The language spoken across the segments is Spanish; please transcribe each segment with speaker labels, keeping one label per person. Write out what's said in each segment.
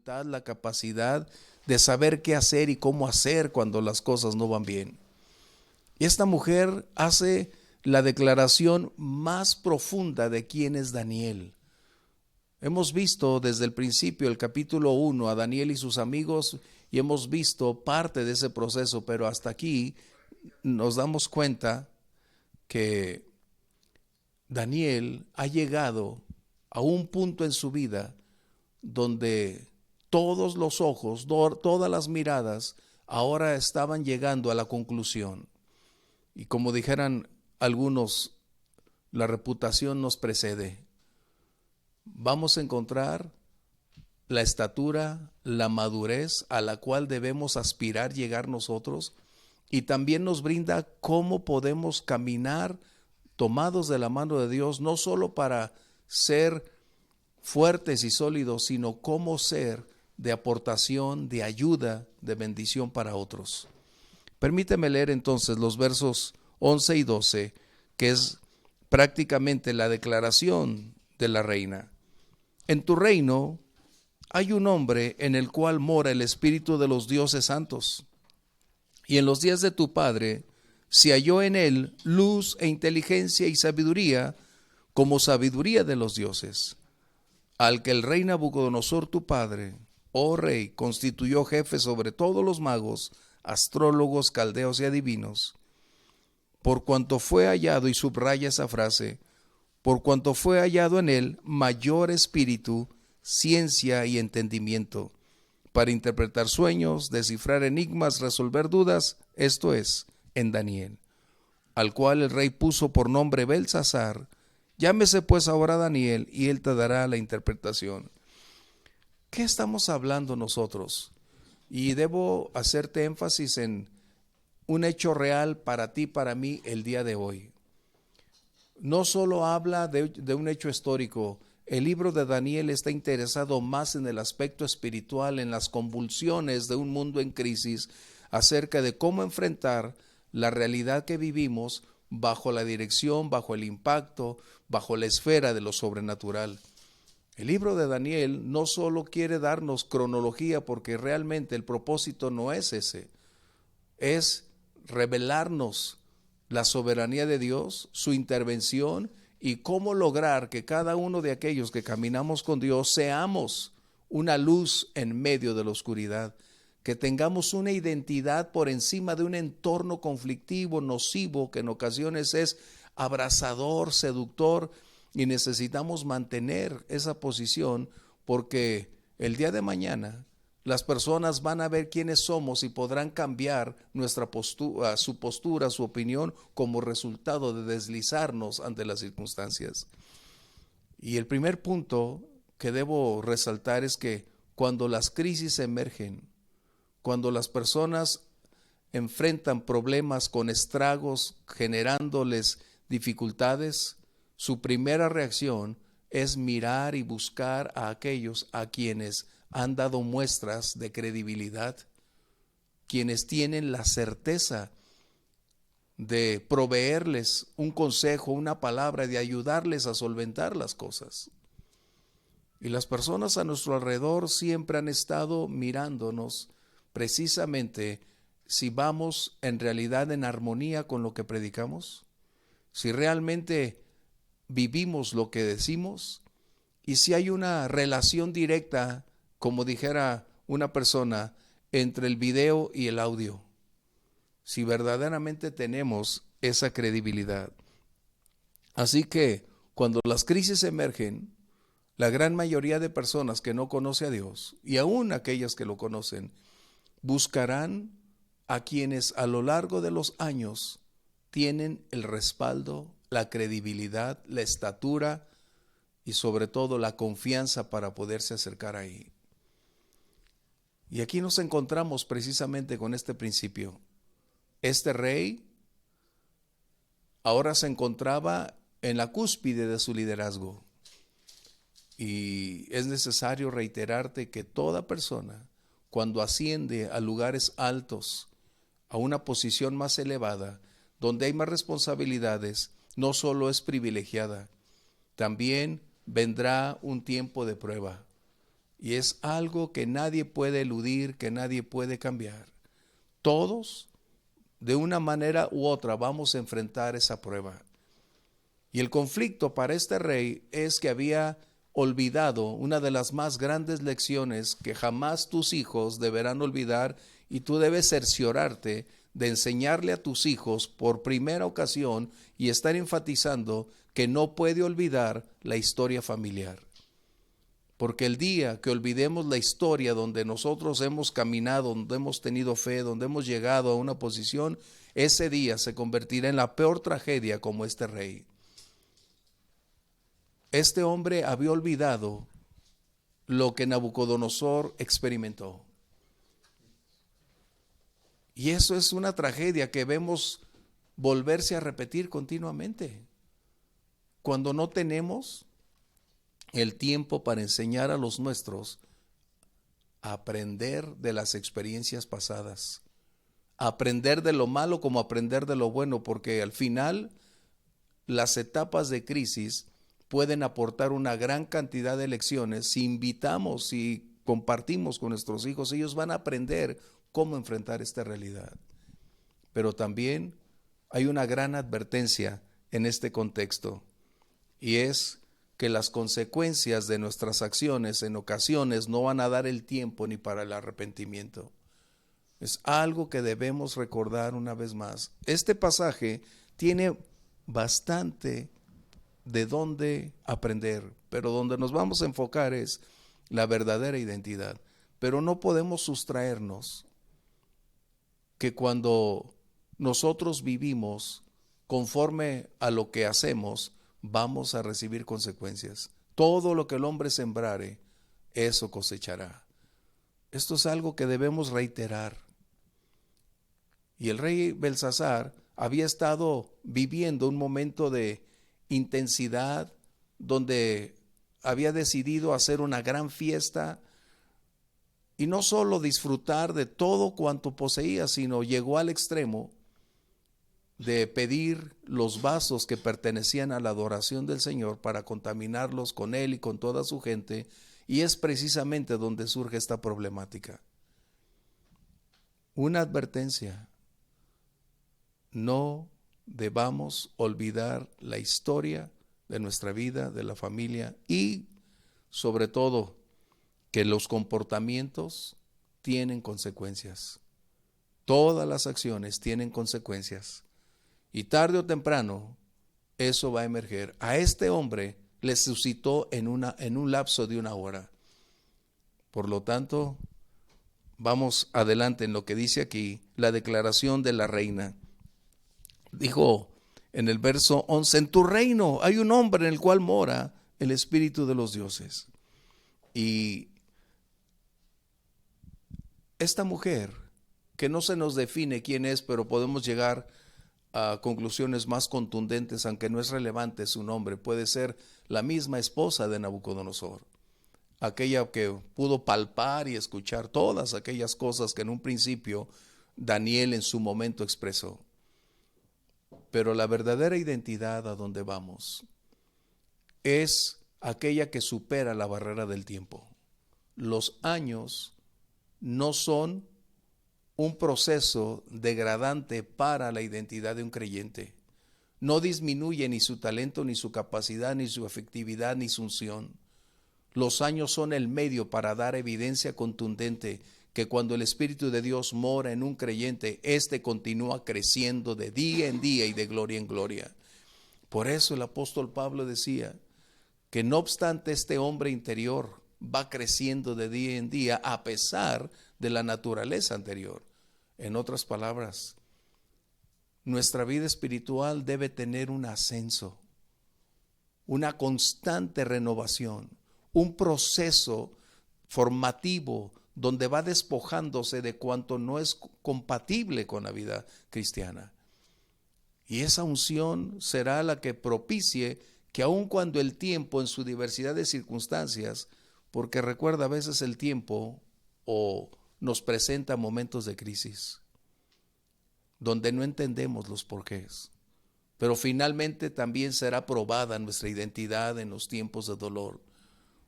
Speaker 1: facultad, la capacidad de saber qué hacer y cómo hacer cuando las cosas no van bien. Y esta mujer hace la declaración más profunda de quién es Daniel. Hemos visto desde el principio, el capítulo 1, a Daniel y sus amigos, y hemos visto parte de ese proceso, pero hasta aquí nos damos cuenta que Daniel ha llegado a un punto en su vida donde todos los ojos, todas las miradas ahora estaban llegando a la conclusión. Y como dijeran algunos, la reputación nos precede. Vamos a encontrar la estatura, la madurez a la cual debemos aspirar llegar nosotros, y también nos brinda cómo podemos caminar tomados de la mano de Dios, no solo para ser fuertes y sólidos, sino cómo ser de aportación, de ayuda, de bendición para otros. Permíteme leer entonces los versos 11 y 12, que es prácticamente la declaración de la reina. En tu reino hay un hombre en el cual mora el espíritu de los dioses santos, y en los días de tu padre se halló en él luz e inteligencia y sabiduría, como sabiduría de los dioses, al que el rey Nabucodonosor tu padre, oh rey, constituyó jefe sobre todos los magos, astrólogos, caldeos y adivinos. Por cuanto fue hallado, y subraya esa frase, por cuanto fue hallado en él mayor espíritu, ciencia y entendimiento, para interpretar sueños, descifrar enigmas, resolver dudas, esto es, en Daniel, al cual el rey puso por nombre Belsasar. Llámese pues ahora Daniel, y él te dará la interpretación. ¿Qué estamos hablando nosotros? Y debo hacerte énfasis en un hecho real para ti, para mí, el día de hoy. No solo habla de un hecho histórico. El libro de Daniel está interesado más en el aspecto espiritual, en las convulsiones de un mundo en crisis, acerca de cómo enfrentar la realidad que vivimos bajo la dirección, bajo el impacto, bajo la esfera de lo sobrenatural. El libro de Daniel no solo quiere darnos cronología, porque realmente el propósito no es ese, es revelarnos la soberanía de Dios, su intervención, y cómo lograr que cada uno de aquellos que caminamos con Dios seamos una luz en medio de la oscuridad, que tengamos una identidad por encima de un entorno conflictivo, nocivo, que en ocasiones es abrasador, seductor, y necesitamos mantener esa posición, porque el día de mañana las personas van a ver quiénes somos y podrán cambiar nuestra postura, su opinión, como resultado de deslizarnos ante las circunstancias. Y el primer punto que debo resaltar es que cuando las crisis emergen, cuando las personas enfrentan problemas con estragos, generándoles dificultades, su primera reacción es mirar y buscar a aquellos a quienes han dado muestras de credibilidad, quienes tienen la certeza de proveerles un consejo, una palabra, de ayudarles a solventar las cosas. Y las personas a nuestro alrededor siempre han estado mirándonos precisamente si vamos en realidad en armonía con lo que predicamos, si realmente vivimos lo que decimos, y si hay una relación directa, como dijera una persona, entre el video y el audio, si verdaderamente tenemos esa credibilidad. Así que cuando las crisis emergen, la gran mayoría de personas que no conoce a Dios, y aún aquellas que lo conocen, buscarán a quienes a lo largo de los años tienen el respaldo, la credibilidad, la estatura y sobre todo la confianza para poderse acercar ahí. Y aquí nos encontramos precisamente con este principio. Este rey ahora se encontraba en la cúspide de su liderazgo. Y es necesario reiterarte que toda persona, cuando asciende a lugares altos, a una posición más elevada, donde hay más responsabilidades, no solo es privilegiada, también vendrá un tiempo de prueba. Y es algo que nadie puede eludir, que nadie puede cambiar. Todos, de una manera u otra, vamos a enfrentar esa prueba. Y el conflicto para este rey es que había olvidado una de las más grandes lecciones que jamás tus hijos deberán olvidar, y tú debes cerciorarte de enseñarle a tus hijos por primera ocasión y estar enfatizando que no puede olvidar la historia familiar. Porque el día que olvidemos la historia donde nosotros hemos caminado, donde hemos tenido fe, donde hemos llegado a una posición, ese día se convertirá en la peor tragedia como este rey. Este hombre había olvidado lo que Nabucodonosor experimentó. Y eso es una tragedia que vemos volverse a repetir continuamente. Cuando no tenemos el tiempo para enseñar a los nuestros a aprender de las experiencias pasadas, a aprender de lo malo como aprender de lo bueno, porque al final las etapas de crisis pueden aportar una gran cantidad de lecciones. Si invitamos y compartimos con nuestros hijos, ellos van a aprender cómo enfrentar esta realidad. Pero también hay una gran advertencia en este contexto, y es que las consecuencias de nuestras acciones en ocasiones no van a dar el tiempo ni para el arrepentimiento. Es algo que debemos recordar una vez más. Este pasaje tiene bastante de dónde aprender, pero donde nos vamos a enfocar es la verdadera identidad. Pero no podemos sustraernos que cuando nosotros vivimos conforme a lo que hacemos, vamos a recibir consecuencias. Todo lo que el hombre sembrare, eso cosechará. Esto es algo que debemos reiterar. Y el rey Belsasar había estado viviendo un momento de intensidad donde había decidido hacer una gran fiesta y no solo disfrutar de todo cuanto poseía, sino llegó al extremo de pedir los vasos que pertenecían a la adoración del Señor para contaminarlos con él y con toda su gente, y es precisamente donde surge esta problemática. Una advertencia: no debamos olvidar la historia de nuestra vida, de la familia, y sobre todo que los comportamientos tienen consecuencias. Todas las acciones tienen consecuencias y tarde o temprano eso va a emerger. A este hombre le suscitó en un lapso de una hora. Por lo tanto, vamos adelante en lo que dice aquí la declaración de la reina. Dijo en el verso 11: en tu reino hay un hombre en el cual mora el espíritu de los dioses. Y esta mujer, que no se nos define quién es, pero podemos llegar a conclusiones más contundentes, aunque no es relevante su nombre, puede ser la misma esposa de Nabucodonosor, aquella que pudo palpar y escuchar todas aquellas cosas que en un principio Daniel en su momento expresó. Pero la verdadera identidad a donde vamos es aquella que supera la barrera del tiempo. Los años no son un proceso degradante para la identidad de un creyente. No disminuye ni su talento, ni su capacidad, ni su efectividad, ni su unción. Los años son el medio para dar evidencia contundente que cuando el Espíritu de Dios mora en un creyente, éste continúa creciendo de día en día y de gloria en gloria. Por eso el apóstol Pablo decía que no obstante este hombre interior va creciendo de día en día a pesar de la naturaleza anterior. En otras palabras, nuestra vida espiritual debe tener un ascenso, una constante renovación, un proceso formativo donde va despojándose de cuanto no es compatible con la vida cristiana. Y esa unción será la que propicie que aun cuando el tiempo en su diversidad de circunstancias, porque recuerda, a veces el tiempo nos presenta momentos de crisis, donde no entendemos los porqués, pero finalmente también será probada nuestra identidad en los tiempos de dolor.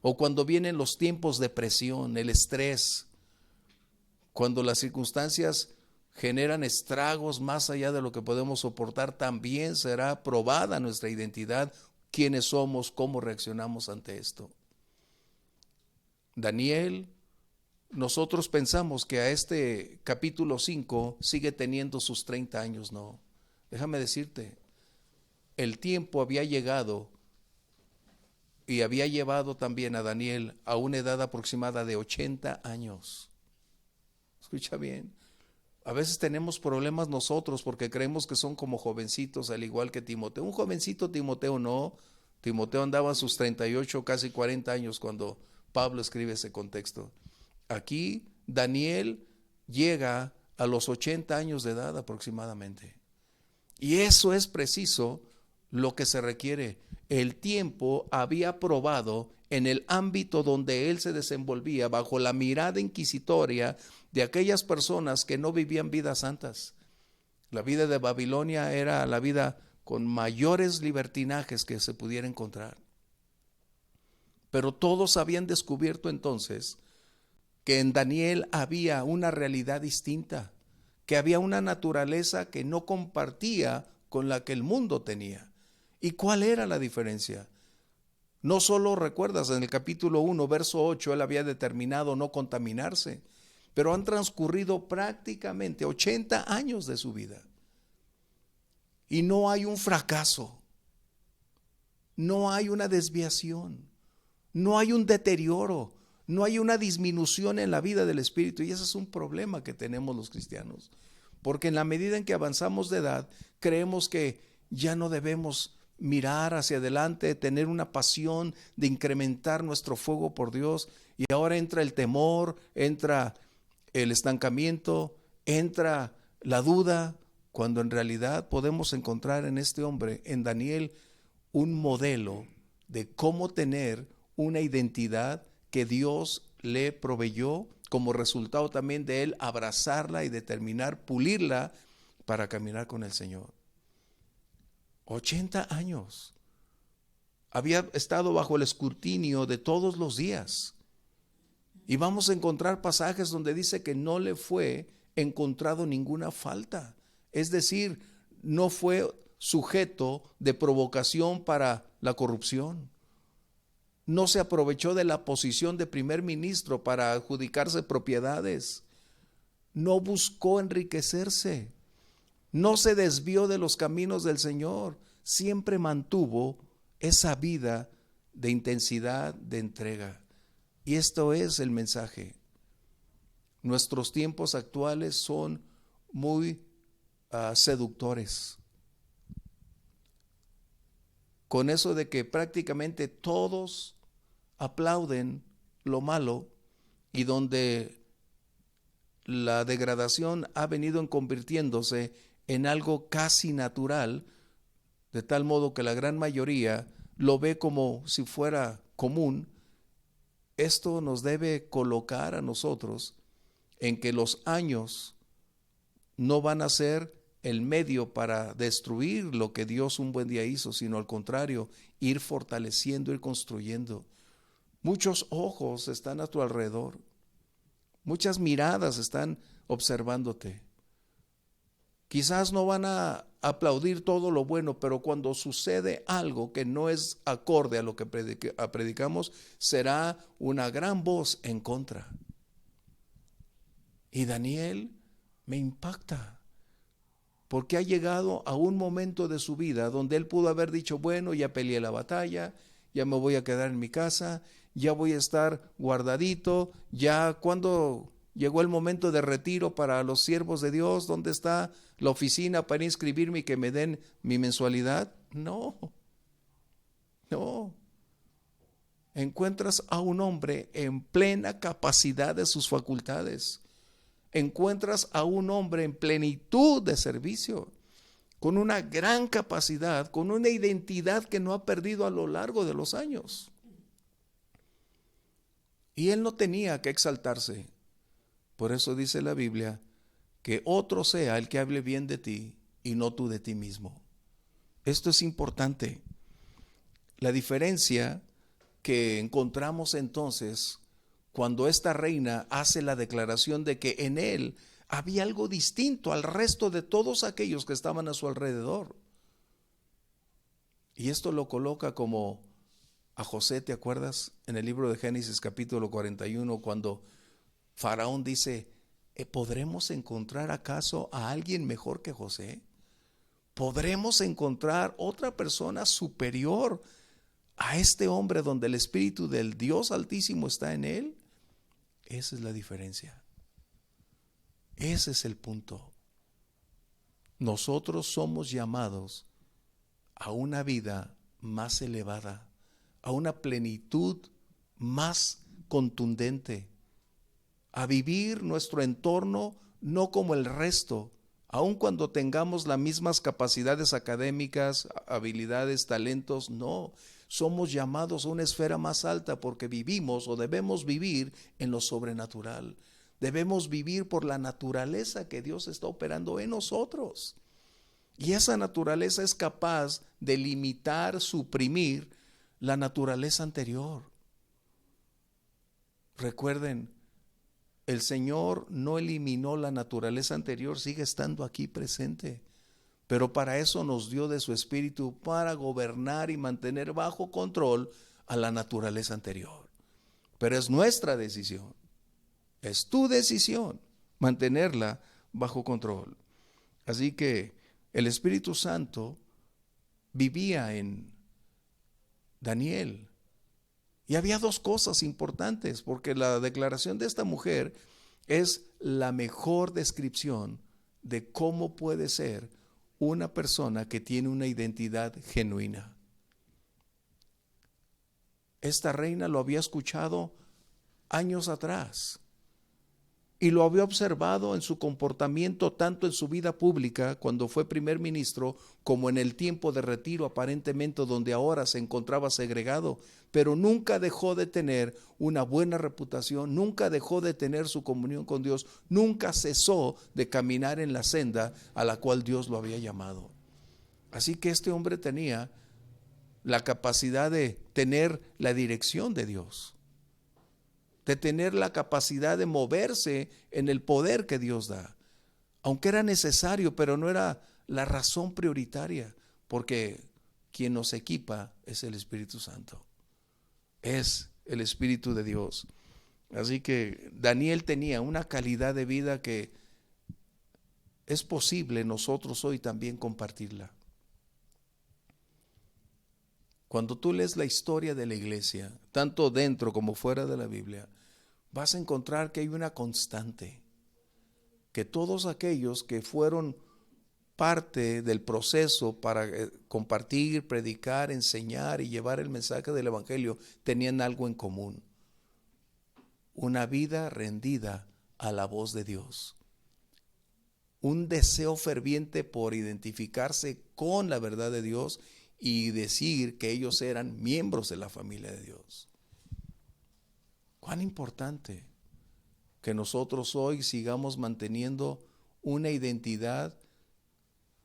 Speaker 1: o cuando vienen los tiempos de presión, el estrés, cuando las circunstancias generan estragos más allá de lo que podemos soportar, también será probada nuestra identidad, quiénes somos, cómo reaccionamos ante esto. Daniel, nosotros pensamos que a este capítulo 5 sigue teniendo sus 30 años, no. Déjame decirte, el tiempo había llegado y había llevado también a Daniel a una edad aproximada de 80 años. Escucha bien. A veces tenemos problemas nosotros porque creemos que son como jovencitos, al igual que Timoteo. Un jovencito Timoteo no. Timoteo andaba a sus 38, casi 40 años cuando Pablo escribe ese contexto. Aquí Daniel llega a los 80 años de edad aproximadamente. Y eso es preciso lo que se requiere. El tiempo había probado en el ámbito donde él se desenvolvía, bajo la mirada inquisitoria de aquellas personas que no vivían vidas santas. La vida de Babilonia era la vida con mayores libertinajes que se pudiera encontrar. Pero todos habían descubierto entonces que en Daniel había una realidad distinta, que había una naturaleza que no compartía con la que el mundo tenía. ¿Y cuál era la diferencia? No solo recuerdas en el capítulo 1, verso 8, él había determinado no contaminarse, pero han transcurrido prácticamente 80 años de su vida. Y no hay un fracaso, no hay una desviación, no hay un deterioro, no hay una disminución en la vida del espíritu. Y ese es un problema que tenemos los cristianos, porque en la medida en que avanzamos de edad, creemos que ya no debemos mirar hacia adelante, tener una pasión de incrementar nuestro fuego por Dios, y ahora entra el temor, entra el estancamiento, entra la duda, cuando en realidad podemos encontrar en este hombre, en Daniel, un modelo de cómo tener una identidad que Dios le proveyó, como resultado también de él abrazarla y determinar pulirla para caminar con el Señor. 80 años. Había estado bajo el escrutinio de todos los días. Y vamos a encontrar pasajes donde dice que no le fue encontrado ninguna falta. Es decir, no fue sujeto de provocación para la corrupción. No se aprovechó de la posición de primer ministro para adjudicarse propiedades. No buscó enriquecerse. No se desvió de los caminos del Señor. Siempre mantuvo esa vida de intensidad, de entrega. Y esto es el mensaje. Nuestros tiempos actuales son muy seductores. Con eso de que prácticamente todos aplauden lo malo, y donde la degradación ha venido convirtiéndose en algo casi natural, de tal modo que la gran mayoría lo ve como si fuera común. Esto nos debe colocar a nosotros en que los años no van a ser el medio para destruir lo que Dios un buen día hizo, sino al contrario, ir fortaleciendo, ir construyendo. Muchos ojos están a tu alrededor, muchas miradas están observándote. Quizás no van a aplaudir todo lo bueno, pero cuando sucede algo que no es acorde a lo que predicamos, será una gran voz en contra. Y Daniel me impacta, porque ha llegado a un momento de su vida donde él pudo haber dicho, bueno, ya peleé la batalla, ya me voy a quedar en mi casa, ya voy a estar guardadito, ya cuando llegó el momento de retiro para los siervos de Dios, ¿dónde está la oficina para inscribirme y que me den mi mensualidad? No. Encuentras a un hombre en plena capacidad de sus facultades. Encuentras a un hombre en plenitud de servicio, con una gran capacidad, con una identidad que no ha perdido a lo largo de los años. Y él no tenía que exaltarse. Por eso dice la Biblia, que otro sea el que hable bien de ti y no tú de ti mismo. Esto es importante. La diferencia que encontramos entonces cuando esta reina hace la declaración de que en él había algo distinto al resto de todos aquellos que estaban a su alrededor. Y esto lo coloca como a José, ¿te acuerdas? En el libro de Génesis capítulo 41, cuando Faraón dice, ¿podremos encontrar acaso a alguien mejor que José? ¿Podremos encontrar otra persona superior a este hombre donde el Espíritu del Dios Altísimo está en él? Esa es la diferencia. Ese es el punto. Nosotros somos llamados a una vida más elevada, a una plenitud más contundente, a vivir nuestro entorno no como el resto, aun cuando tengamos las mismas capacidades académicas, habilidades, talentos, no. Somos llamados a una esfera más alta porque vivimos o debemos vivir en lo sobrenatural. Debemos vivir por la naturaleza que Dios está operando en nosotros. Y esa naturaleza es capaz de limitar, suprimir la naturaleza anterior. Recuerden, el Señor no eliminó la naturaleza anterior, sigue estando aquí presente. Pero para eso nos dio de su Espíritu para gobernar y mantener bajo control a la naturaleza anterior. Pero es nuestra decisión, es tu decisión mantenerla bajo control. Así que el Espíritu Santo vivía en Daniel. Y había dos cosas importantes, porque la declaración de esta mujer es la mejor descripción de cómo puede ser una persona que tiene una identidad genuina. Esta reina lo había escuchado años atrás y lo había observado en su comportamiento tanto en su vida pública cuando fue primer ministro como en el tiempo de retiro aparentemente donde ahora se encontraba segregado, pero nunca dejó de tener una buena reputación, nunca dejó de tener su comunión con Dios, nunca cesó de caminar en la senda a la cual Dios lo había llamado. Así que este hombre tenía la capacidad de tener la dirección de Dios, de tener la capacidad de moverse en el poder que Dios da, aunque era necesario, pero no era la razón prioritaria, porque quien nos equipa es el Espíritu Santo, es el Espíritu de Dios. Así que Daniel tenía una calidad de vida que es posible nosotros hoy también compartirla. Cuando tú lees la historia de la iglesia, tanto dentro como fuera de la Biblia, vas a encontrar que hay una constante, que todos aquellos que fueron parte del proceso para compartir, predicar, enseñar y llevar el mensaje del Evangelio tenían algo en común: una vida rendida a la voz de Dios, un deseo ferviente por identificarse con la verdad de Dios y decir que ellos eran miembros de la familia de Dios. Cuán importante que nosotros hoy sigamos manteniendo una identidad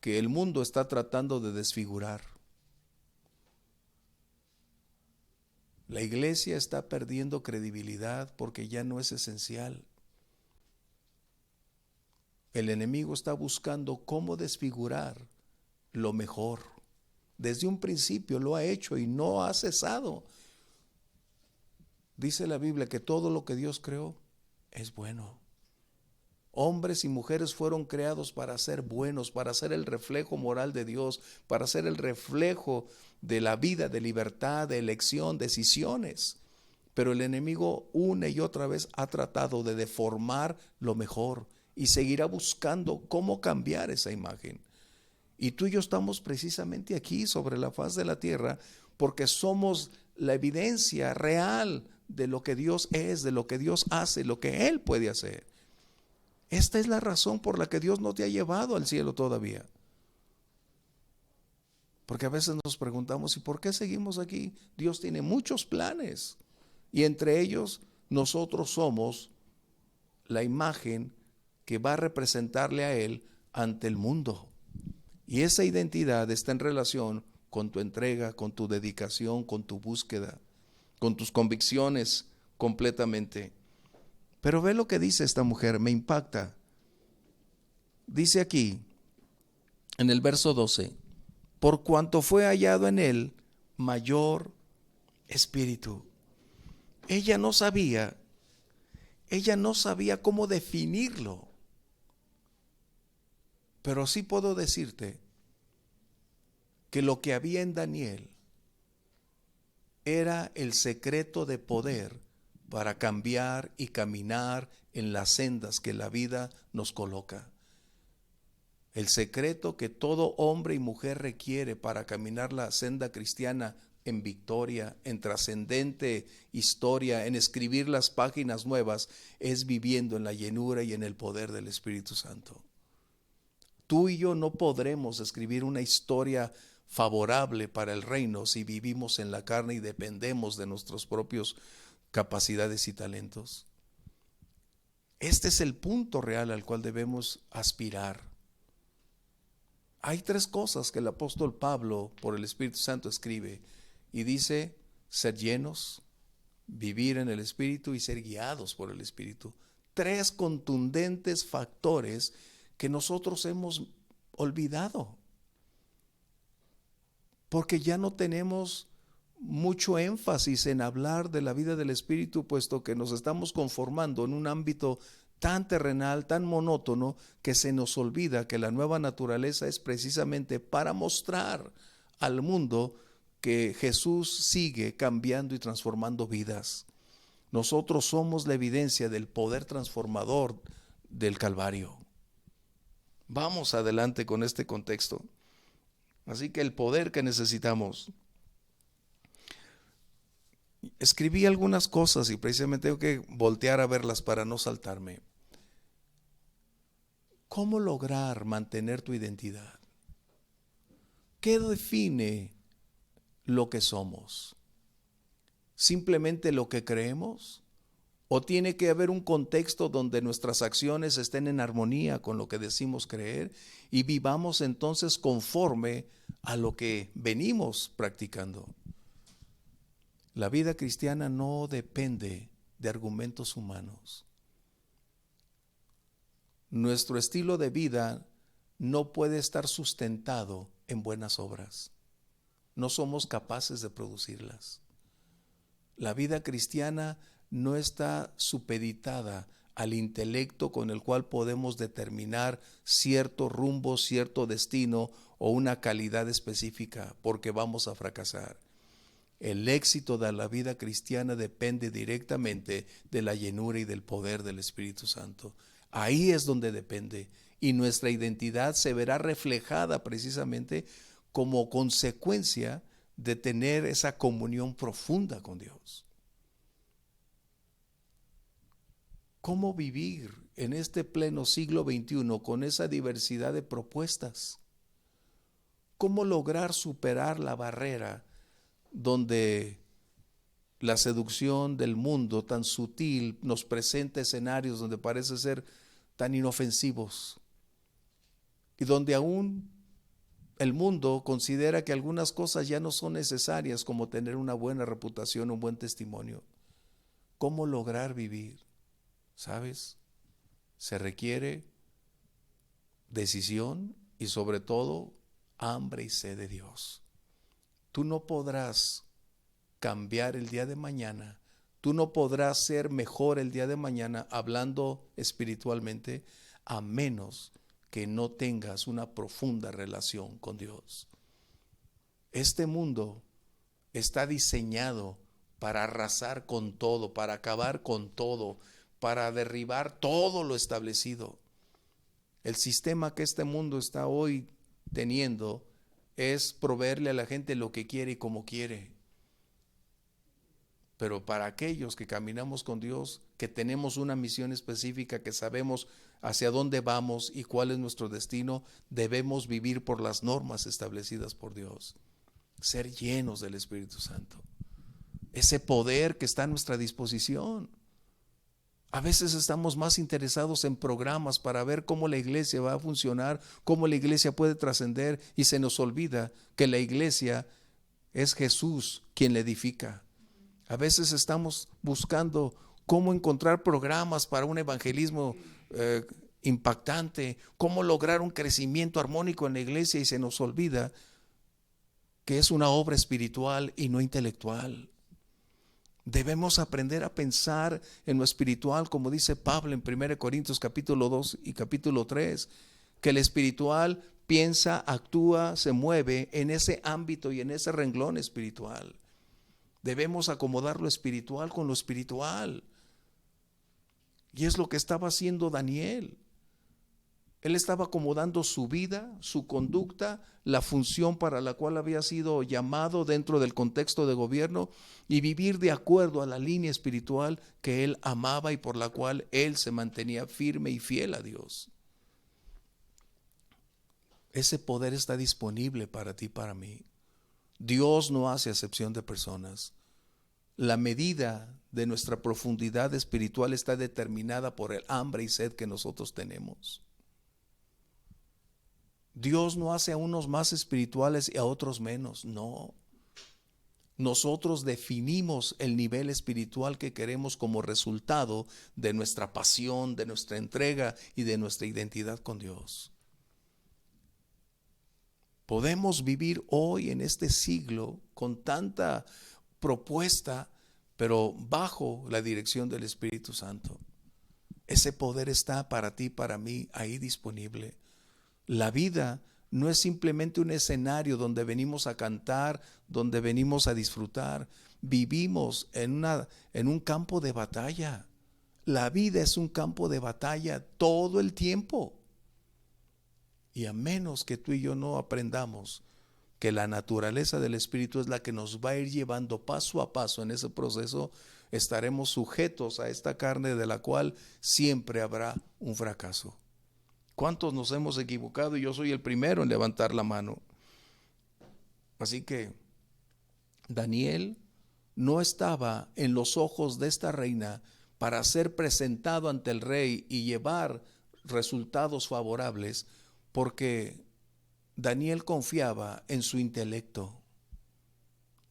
Speaker 1: que el mundo está tratando de desfigurar. La iglesia está perdiendo credibilidad porque ya no es esencial. El enemigo está buscando cómo desfigurar lo mejor. Desde un principio lo ha hecho y no ha cesado. Dice la Biblia que todo lo que Dios creó es bueno. Hombres y mujeres fueron creados para ser buenos, para ser el reflejo moral de Dios, para ser el reflejo de la vida, de libertad, de elección, decisiones. Pero el enemigo una y otra vez ha tratado de deformar lo mejor y seguirá buscando cómo cambiar esa imagen. Y tú y yo estamos precisamente aquí sobre la faz de la tierra porque somos la evidencia real de lo que Dios es, de lo que Dios hace, lo que Él puede hacer. Esta es la razón por la que Dios no te ha llevado al cielo todavía. Porque a veces nos preguntamos, ¿y por qué seguimos aquí? Dios tiene muchos planes y entre ellos nosotros somos la imagen que va a representarle a Él ante el mundo. Y esa identidad está en relación con tu entrega, con tu dedicación, con tu búsqueda. con tus convicciones completamente. Pero ve lo que dice esta mujer, me impacta. Dice aquí, en el verso 12, por cuanto fue hallado en él mayor espíritu. Ella no sabía cómo definirlo, pero sí puedo decirte que lo que había en Daniel era el secreto de poder para cambiar y caminar en las sendas que la vida nos coloca. El secreto que todo hombre y mujer requiere para caminar la senda cristiana en victoria, en trascendente historia, en escribir las páginas nuevas, es viviendo en la llenura y en el poder del Espíritu Santo. Tú y yo no podremos escribir una historia favorable para el reino si vivimos en la carne y dependemos de nuestros propios capacidades y talentos. Este es el punto real al cual debemos aspirar. Hay tres cosas que el apóstol Pablo, por el Espíritu Santo, escribe y dice: ser llenos, vivir en el Espíritu y ser guiados por el Espíritu. Tres contundentes factores que nosotros hemos olvidado, porque ya no tenemos mucho énfasis en hablar de la vida del Espíritu, puesto que nos estamos conformando en un ámbito tan terrenal, tan monótono, que se nos olvida que la nueva naturaleza es precisamente para mostrar al mundo que Jesús sigue cambiando y transformando vidas. Nosotros somos la evidencia del poder transformador del Calvario. Vamos adelante con este contexto. Así que el poder que necesitamos. Escribí algunas cosas y precisamente tengo que voltear a verlas para no saltarme. ¿Cómo lograr mantener tu identidad? ¿Qué define lo que somos? ¿Simplemente lo que creemos? ¿O tiene que haber un contexto donde nuestras acciones estén en armonía con lo que decimos creer y vivamos entonces conforme a lo que venimos practicando? La vida cristiana no depende de argumentos humanos. Nuestro estilo de vida no puede estar sustentado en buenas obras. No somos capaces de producirlas. La vida cristiana no está supeditada al intelecto con el cual podemos determinar cierto rumbo, cierto destino o una calidad específica, porque vamos a fracasar. El éxito de la vida cristiana depende directamente de la llenura y del poder del Espíritu Santo. Ahí es donde depende, y nuestra identidad se verá reflejada precisamente como consecuencia de tener esa comunión profunda con Dios. ¿Cómo vivir en este pleno siglo XXI con esa diversidad de propuestas? ¿Cómo lograr superar la barrera donde la seducción del mundo tan sutil nos presenta escenarios donde parece ser tan inofensivos y donde aún el mundo considera que algunas cosas ya no son necesarias, como tener una buena reputación, un buen testimonio? ¿Cómo lograr vivir? ¿Sabes? Se requiere decisión y sobre todo hambre y sed de Dios. Tú no podrás cambiar el día de mañana, tú no podrás ser mejor el día de mañana hablando espiritualmente, a menos que no tengas una profunda relación con Dios. Este mundo está diseñado para arrasar con todo, para acabar con todo, para derribar todo lo establecido. El sistema que este mundo está hoy teniendo es proveerle a la gente lo que quiere y como quiere. Pero para aquellos que caminamos con Dios, que tenemos una misión específica, que sabemos hacia dónde vamos y cuál es nuestro destino, debemos vivir por las normas establecidas por Dios. Ser llenos del Espíritu Santo. Ese poder que está a nuestra disposición. A veces estamos más interesados en programas para ver cómo la iglesia va a funcionar, cómo la iglesia puede trascender, y se nos olvida que la iglesia es Jesús quien la edifica. A veces estamos buscando cómo encontrar programas para un evangelismo impactante, cómo lograr un crecimiento armónico en la iglesia, y se nos olvida que es una obra espiritual y no intelectual. Debemos aprender a pensar en lo espiritual, como dice Pablo en 1 Corintios capítulo 2 y capítulo 3, que el espiritual piensa, actúa, se mueve en ese ámbito y en ese renglón espiritual. Debemos acomodar lo espiritual con lo espiritual. Y es lo que estaba haciendo Daniel. Él estaba acomodando su vida, su conducta, la función para la cual había sido llamado dentro del contexto de gobierno, y vivir de acuerdo a la línea espiritual que él amaba y por la cual él se mantenía firme y fiel a Dios. Ese poder está disponible para ti y para mí. Dios no hace acepción de personas. La medida de nuestra profundidad espiritual está determinada por el hambre y sed que nosotros tenemos. Dios no hace a unos más espirituales y a otros menos, no. Nosotros definimos el nivel espiritual que queremos como resultado de nuestra pasión, de nuestra entrega y de nuestra identidad con Dios. Podemos vivir hoy en este siglo con tanta propuesta, pero bajo la dirección del Espíritu Santo. Ese poder está para ti, para mí, ahí disponible. La vida no es simplemente un escenario donde venimos a cantar, donde venimos a disfrutar. Vivimos en un campo de batalla. La vida es un campo de batalla todo el tiempo. Y a menos que tú y yo no aprendamos que la naturaleza del Espíritu es la que nos va a ir llevando paso a paso en ese proceso, estaremos sujetos a esta carne de la cual siempre habrá un fracaso. ¿Cuántos nos hemos equivocado? Y yo soy el primero en levantar la mano. Así que Daniel no estaba en los ojos de esta reina para ser presentado ante el rey y llevar resultados favorables, porque Daniel confiaba en su intelecto.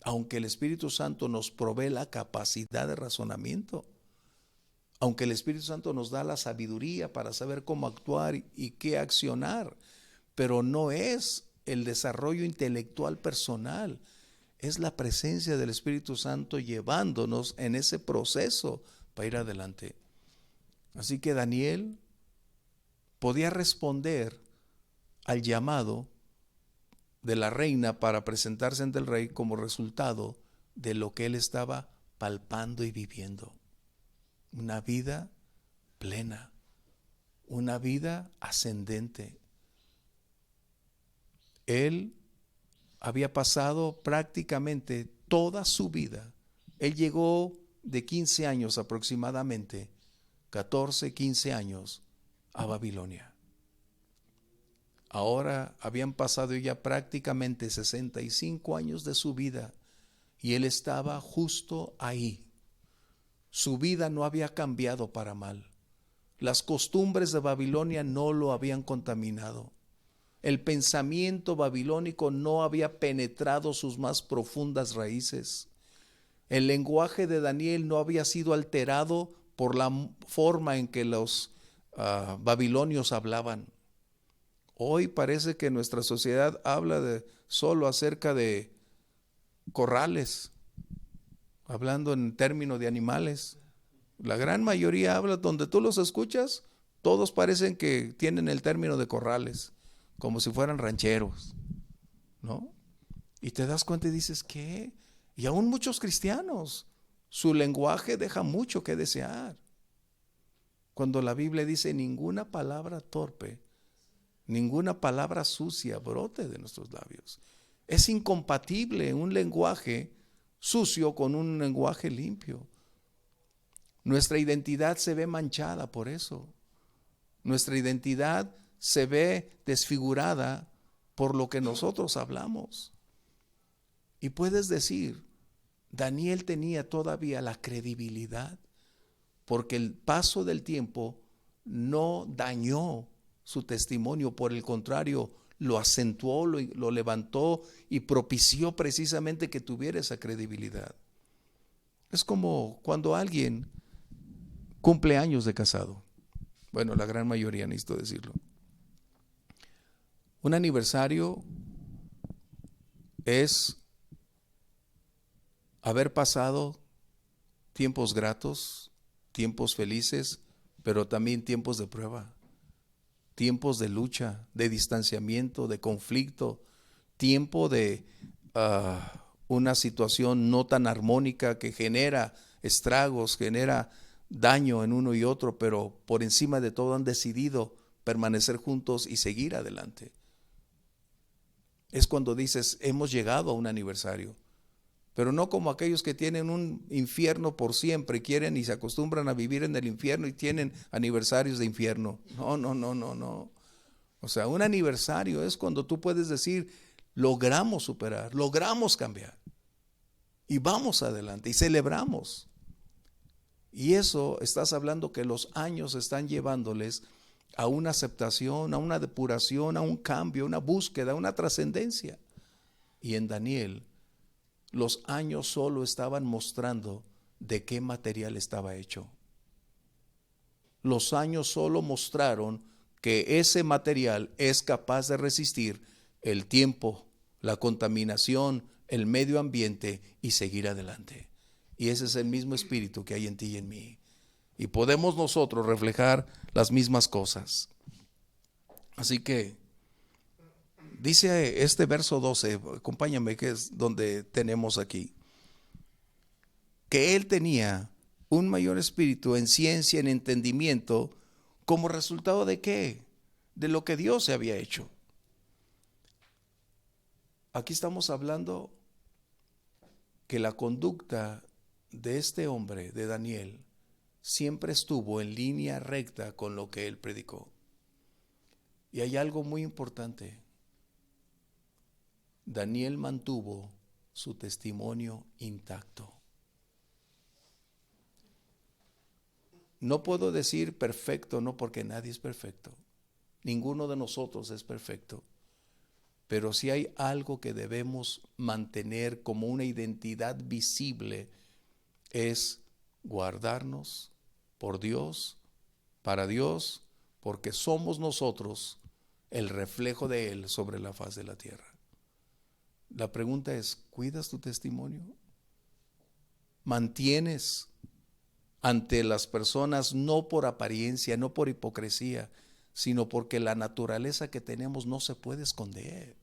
Speaker 1: Aunque el Espíritu Santo nos provee la capacidad de razonamiento, aunque el Espíritu Santo nos da la sabiduría para saber cómo actuar y qué accionar, pero no es el desarrollo intelectual personal, es la presencia del Espíritu Santo llevándonos en ese proceso para ir adelante. Así que Daniel podía responder al llamado de la reina para presentarse ante el rey como resultado de lo que él estaba palpando y viviendo. Una vida plena, una vida ascendente. Él había pasado prácticamente toda su vida. Él llegó de 15 años aproximadamente, 14, 15 años a Babilonia. Ahora habían pasado ya prácticamente 65 años de su vida y él estaba justo ahí. Su vida no había cambiado para mal. Las costumbres de Babilonia no lo habían contaminado. El pensamiento babilónico no había penetrado sus más profundas raíces. El lenguaje de Daniel no había sido alterado por la forma en que los babilonios hablaban. Hoy parece que nuestra sociedad habla solo acerca de corrales, hablando en términos de animales. La gran mayoría habla, donde tú los escuchas, todos parecen que tienen el término de corrales, como si fueran rancheros, ¿no? Y te das cuenta y dices, ¿qué? Y aún muchos cristianos, su lenguaje deja mucho que desear. Cuando la Biblia dice ninguna palabra torpe, ninguna palabra sucia brote de nuestros labios. Es incompatible un lenguaje sucio con un lenguaje limpio. Nuestra identidad se ve manchada por eso. Nuestra identidad se ve desfigurada por lo que nosotros hablamos. Y puedes decir, Daniel tenía todavía la credibilidad, porque el paso del tiempo no dañó su testimonio, por el contrario, lo acentuó, lo levantó y propició precisamente que tuviera esa credibilidad. Es como cuando alguien cumple años de casado. Bueno, la gran mayoría, necesito decirlo. Un aniversario es haber pasado tiempos gratos, tiempos felices, pero también tiempos de prueba, tiempos de lucha, de distanciamiento, de conflicto, tiempo de una situación no tan armónica que genera estragos, genera daño en uno y otro, pero por encima de todo han decidido permanecer juntos y seguir adelante. Es cuando dices, hemos llegado a un aniversario, pero no como aquellos que tienen un infierno por siempre, quieren y se acostumbran a vivir en el infierno y tienen aniversarios de infierno. No, no, no, no, no. O sea, un aniversario es cuando tú puedes decir, logramos superar, logramos cambiar y vamos adelante y celebramos. Y eso estás hablando que los años están llevándoles a una aceptación, a una depuración, a un cambio, a una búsqueda, a una trascendencia. Y en Daniel, los años solo estaban mostrando de qué material estaba hecho. Los años solo mostraron que ese material es capaz de resistir el tiempo, la contaminación, el medio ambiente y seguir adelante. Y ese es el mismo espíritu que hay en ti y en mí. Y podemos nosotros reflejar las mismas cosas. Así que dice este verso 12, acompáñame, que es donde tenemos aquí, que él tenía un mayor espíritu en ciencia, en entendimiento, como resultado de ¿qué? De lo que Dios se había hecho. Aquí estamos hablando que la conducta de este hombre, de Daniel, siempre estuvo en línea recta con lo que él predicó. Y hay algo muy importante. Daniel mantuvo su testimonio intacto. No puedo decir perfecto, no, porque nadie es perfecto. Ninguno de nosotros es perfecto. Pero si hay algo que debemos mantener como una identidad visible, es guardarnos por Dios, para Dios, porque somos nosotros el reflejo de Él sobre la faz de la tierra. La pregunta es, ¿cuidas tu testimonio? ¿Mantienes ante las personas, no por apariencia, no por hipocresía, sino porque la naturaleza que tenemos no se puede esconder?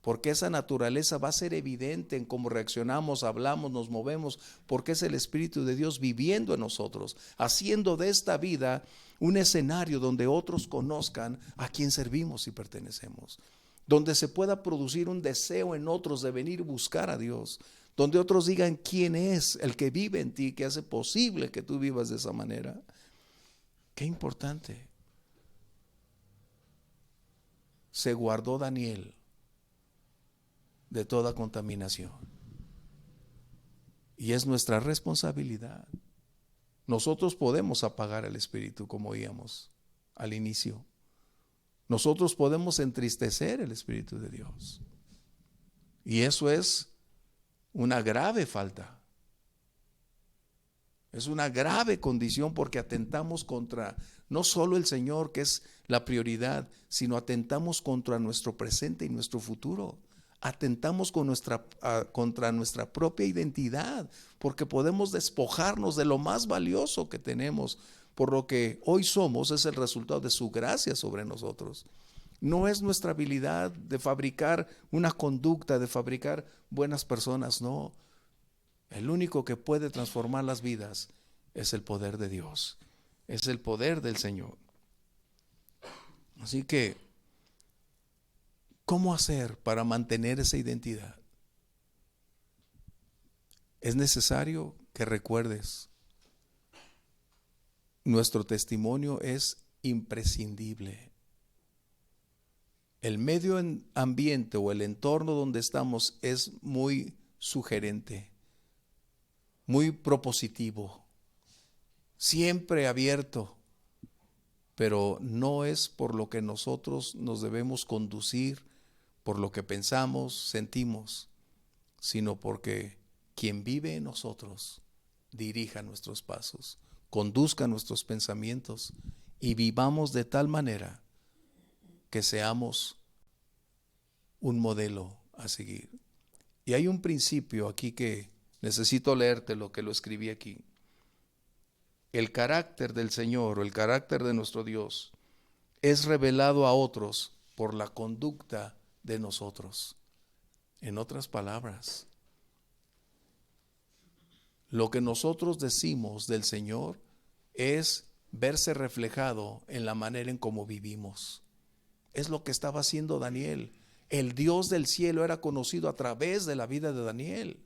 Speaker 1: Porque esa naturaleza va a ser evidente en cómo reaccionamos, hablamos, nos movemos, porque es el Espíritu de Dios viviendo en nosotros, haciendo de esta vida un escenario donde otros conozcan a quién servimos y pertenecemos, donde se pueda producir un deseo en otros de venir a buscar a Dios, donde otros digan quién es el que vive en ti, que hace posible que tú vivas de esa manera. Qué importante. Se guardó Daniel de toda contaminación. Y es nuestra responsabilidad. Nosotros podemos apagar el espíritu, como oíamos al inicio. Nosotros podemos entristecer el Espíritu de Dios. Y eso es una grave falta. Es una grave condición porque atentamos contra no solo el Señor, que es la prioridad, sino atentamos contra nuestro presente y nuestro futuro. Atentamos contra nuestra propia identidad, porque podemos despojarnos de lo más valioso que tenemos, por lo que hoy somos es el resultado de su gracia sobre nosotros. No es nuestra habilidad de fabricar una conducta, de fabricar buenas personas, no. El único que puede transformar las vidas es el poder de Dios, es el poder del Señor. Así que, ¿cómo hacer para mantener esa identidad? Es necesario que recuerdes, nuestro testimonio es imprescindible. El medio ambiente o el entorno donde estamos es muy sugerente, muy propositivo, siempre abierto, pero no es por lo que nosotros nos debemos conducir, por lo que pensamos, sentimos, sino porque quien vive en nosotros dirija nuestros pasos, conduzca nuestros pensamientos y vivamos de tal manera que seamos un modelo a seguir. Y hay un principio aquí que necesito leerte, lo que lo escribí aquí. El carácter del Señor o el carácter de nuestro Dios es revelado a otros por la conducta de nosotros. En otras palabras, lo que nosotros decimos del Señor es verse reflejado en la manera en cómo vivimos. Es lo que estaba haciendo Daniel. El Dios del cielo era conocido a través de la vida de Daniel.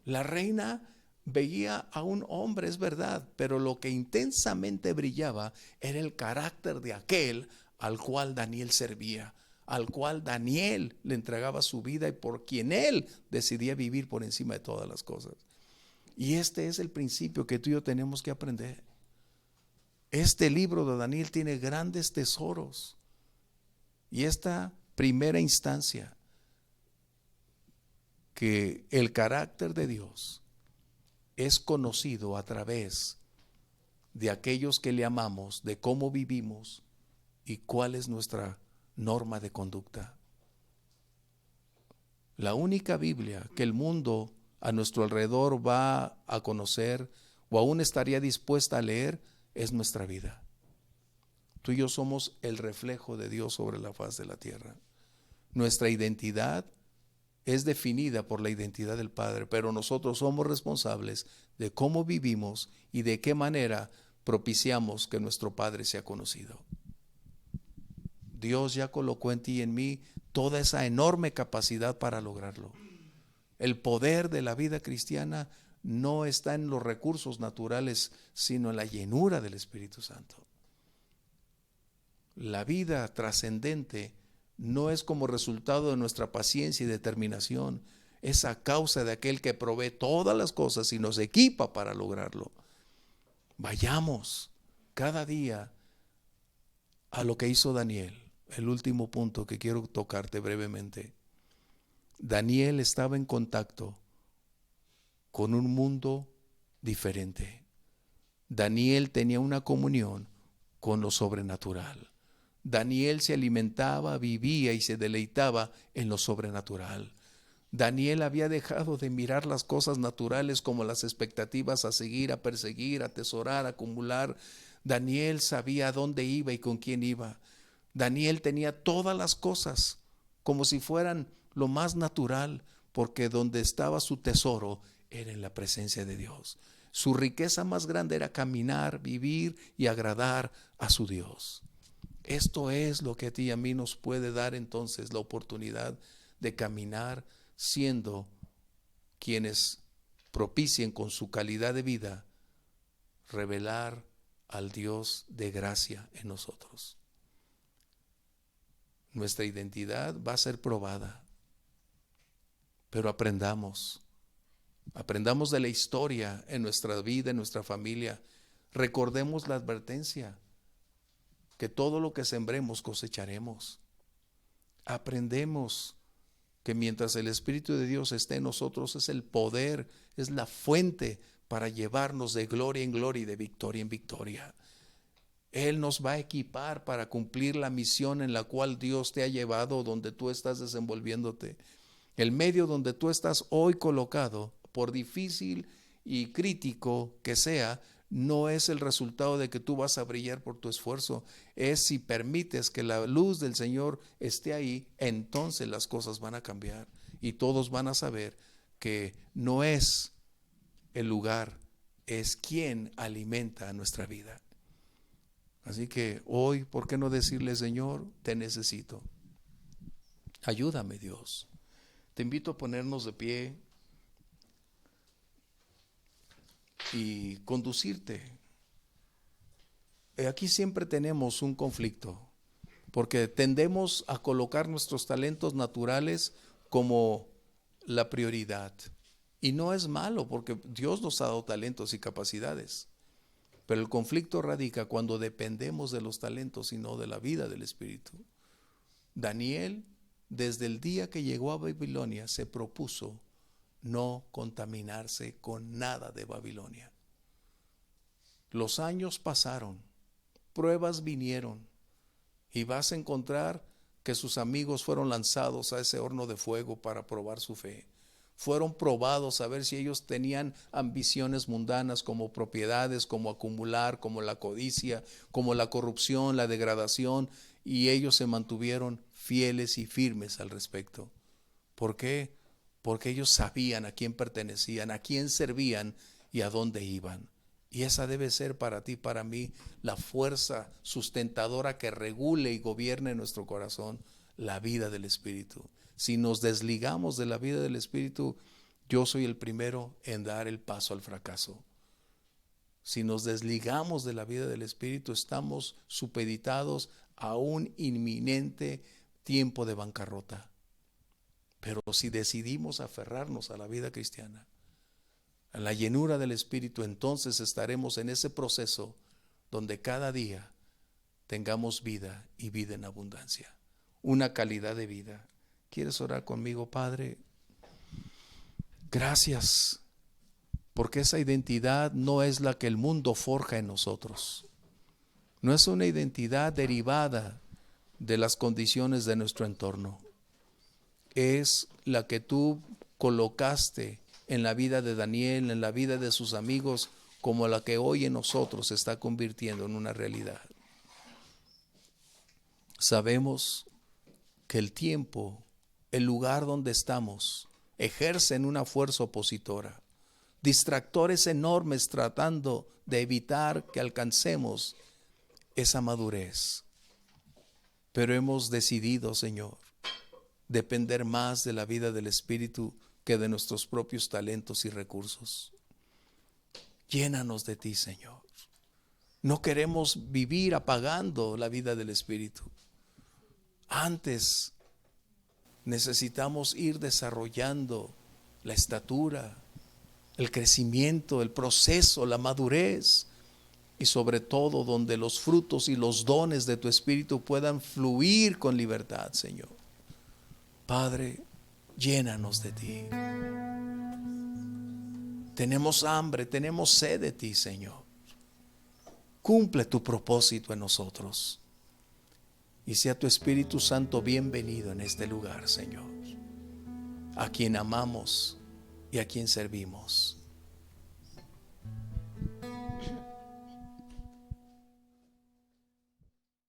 Speaker 1: La reina veía a un hombre, es verdad, pero lo que intensamente brillaba era el carácter de aquel al cual Daniel servía, al cual Daniel le entregaba su vida y por quien él decidía vivir por encima de todas las cosas. Y este es el principio que tú y yo tenemos que aprender. Este libro de Daniel tiene grandes tesoros. Y esta primera instancia, que el carácter de Dios es conocido a través de aquellos que le amamos, de cómo vivimos y cuál es nuestra norma de conducta. La única Biblia que el mundo a nuestro alrededor va a conocer o aún estaría dispuesta a leer es nuestra vida. Tú y yo somos el reflejo de Dios sobre la faz de la tierra. Nuestra identidad es definida por la identidad del Padre, pero nosotros somos responsables de cómo vivimos y de qué manera propiciamos que nuestro Padre sea conocido. Dios ya colocó en ti y en mí toda esa enorme capacidad para lograrlo. El poder de la vida cristiana no está en los recursos naturales, sino en la llenura del Espíritu Santo. La vida trascendente no es como resultado de nuestra paciencia y determinación, es a causa de aquel que provee todas las cosas y nos equipa para lograrlo. Vayamos cada día a lo que hizo Daniel. El último punto que quiero tocarte brevemente. Daniel estaba en contacto con un mundo diferente. Daniel tenía una comunión con lo sobrenatural. Daniel se alimentaba, vivía y se deleitaba en lo sobrenatural. Daniel había dejado de mirar las cosas naturales como las expectativas a seguir, a perseguir, a atesorar, a acumular. Daniel sabía a dónde iba y con quién iba. Daniel tenía todas las cosas como si fueran lo más natural, porque donde estaba su tesoro era en la presencia de Dios. Su riqueza más grande era caminar, vivir y agradar a su Dios. Esto es lo que a ti y a mí nos puede dar entonces la oportunidad de caminar siendo quienes propicien con su calidad de vida revelar al Dios de gracia en nosotros. Nuestra identidad va a ser probada, pero aprendamos de la historia en nuestra vida, en nuestra familia. Recordemos la advertencia que todo lo que sembremos cosecharemos. Aprendemos que mientras el Espíritu de Dios esté en nosotros, es el poder, es la fuente para llevarnos de gloria en gloria y de victoria en victoria. Él nos va a equipar para cumplir la misión en la cual Dios te ha llevado, donde tú estás desenvolviéndote. El medio donde tú estás hoy colocado, por difícil y crítico que sea, no es el resultado de que tú vas a brillar por tu esfuerzo. Es si permites que la luz del Señor esté ahí, entonces las cosas van a cambiar y todos van a saber que no es el lugar, es quien alimenta nuestra vida. Así que hoy, ¿por qué no decirle, Señor, te necesito? Ayúdame, Dios. Te invito a ponernos de pie y conducirte. Aquí siempre tenemos un conflicto, porque tendemos a colocar nuestros talentos naturales como la prioridad. Y no es malo, porque Dios nos ha dado talentos y capacidades. Pero el conflicto radica cuando dependemos de los talentos y no de la vida del Espíritu. Daniel, desde el día que llegó a Babilonia, se propuso no contaminarse con nada de Babilonia. Los años pasaron, pruebas vinieron, y vas a encontrar que sus amigos fueron lanzados a ese horno de fuego para probar su fe. Fueron probados a ver si ellos tenían ambiciones mundanas como propiedades, como acumular, como la codicia, como la corrupción, la degradación, y ellos se mantuvieron fieles y firmes al respecto. ¿Por qué? Porque ellos sabían a quién pertenecían, a quién servían y a dónde iban. Y esa debe ser para ti, para mí, la fuerza sustentadora que regule y gobierne nuestro corazón, la vida del Espíritu. Si nos desligamos de la vida del Espíritu, yo soy el primero en dar el paso al fracaso. Si nos desligamos de la vida del Espíritu, estamos supeditados a un inminente tiempo de bancarrota. Pero si decidimos aferrarnos a la vida cristiana, a la llenura del Espíritu, entonces estaremos en ese proceso donde cada día tengamos vida y vida en abundancia, una calidad de vida. ¿Quieres orar conmigo, Padre? Gracias, porque esa identidad no es la que el mundo forja en nosotros. No es una identidad derivada de las condiciones de nuestro entorno. Es la que tú colocaste en la vida de Daniel, en la vida de sus amigos, como la que hoy en nosotros se está convirtiendo en una realidad. Sabemos que el tiempo, el lugar donde estamos, ejercen una fuerza opositora, distractores enormes tratando de evitar que alcancemos esa madurez. Pero hemos decidido, Señor, depender más de la vida del Espíritu que de nuestros propios talentos y recursos. Llénanos de ti, Señor. No queremos vivir apagando la vida del Espíritu. Antes necesitamos ir desarrollando la estatura, el crecimiento, el proceso, la madurez, y sobre todo donde los frutos y los dones de tu Espíritu puedan fluir con libertad, Señor. Padre, llénanos de ti. Tenemos hambre, tenemos sed de ti, Señor. Cumple tu propósito en nosotros. Y sea tu Espíritu Santo bienvenido en este lugar, Señor, a quien amamos y a quien servimos.